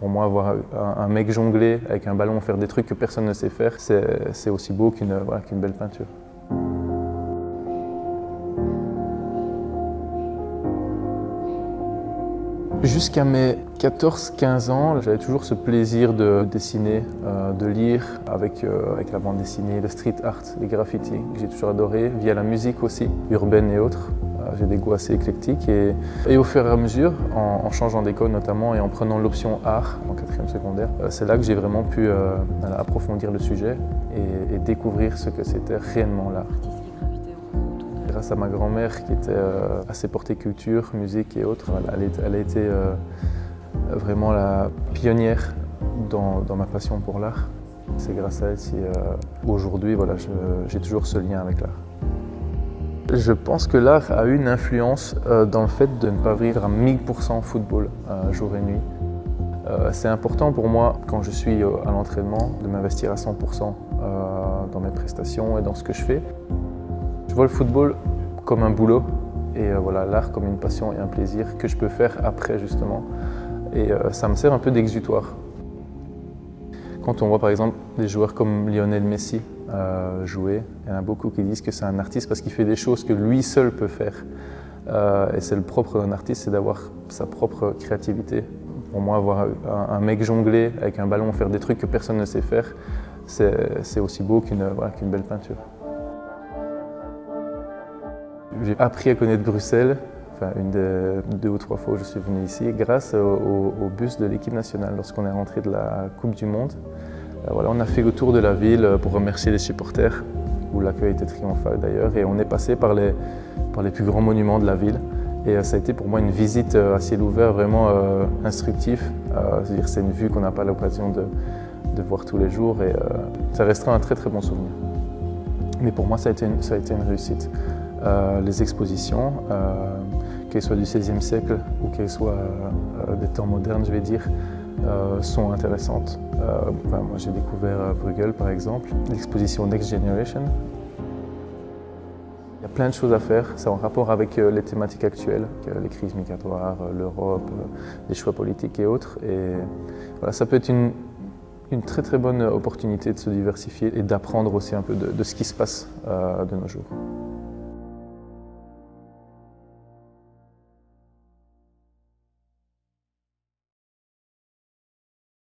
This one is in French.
Pour moi, voir un mec jongler avec un ballon, faire des trucs que personne ne sait faire, c'est aussi beau qu'une belle peinture. Jusqu'à mes 14-15 ans, j'avais toujours ce plaisir de dessiner, de lire avec la bande dessinée, le street art, les graffitis que j'ai toujours adoré, via la musique aussi, urbaine et autres. J'ai des goûts assez éclectiques et au fur et à mesure, en changeant d'école notamment et en prenant l'option art en 4e secondaire, c'est là que j'ai vraiment pu approfondir le sujet et découvrir ce que c'était réellement l'art. Grâce à ma grand-mère qui était assez portée culture, musique et autres, elle a été vraiment la pionnière dans ma passion pour l'art. C'est grâce à elle si aujourd'hui j'ai toujours ce lien avec l'art. Je pense que l'art a eu une influence dans le fait de ne pas vivre à 1000% football jour et nuit. C'est important pour moi, quand je suis à l'entraînement, de m'investir à 100% dans mes prestations et dans ce que je fais. Je vois le football comme un boulot et l'art comme une passion et un plaisir que je peux faire après justement. Et ça me sert un peu d'exutoire. Quand on voit par exemple des joueurs comme Lionel Messi jouer, il y en a beaucoup qui disent que c'est un artiste parce qu'il fait des choses que lui seul peut faire. Et c'est le propre d'un artiste, c'est d'avoir sa propre créativité. Pour moi, voir un mec jongler avec un ballon, faire des trucs que personne ne sait faire, c'est aussi beau qu'une belle peinture. J'ai appris à connaître Bruxelles, une des 2 ou 3 fois où je suis venu ici, grâce au bus de l'équipe nationale lorsqu'on est rentré de la Coupe du Monde. On a fait le tour de la ville pour remercier les supporters, où l'accueil était triomphal d'ailleurs, et on est passé par les plus grands monuments de la ville. Et ça a été pour moi une visite à ciel ouvert vraiment instructive. C'est-à-dire c'est une vue qu'on n'a pas l'occasion de voir tous les jours et ça restera un très très bon souvenir. Mais pour moi ça a été une réussite. Les expositions, qu'elles soient du XVIe siècle ou qu'elles soient des temps modernes, je vais dire, sont intéressantes. Moi j'ai découvert Bruegel par exemple, l'exposition Next Generation. Il y a plein de choses à faire, c'est en rapport avec les thématiques actuelles, les crises migratoires, l'Europe, les choix politiques et autres. Et ça peut être une très très bonne opportunité de se diversifier et d'apprendre aussi un peu de ce qui se passe de nos jours.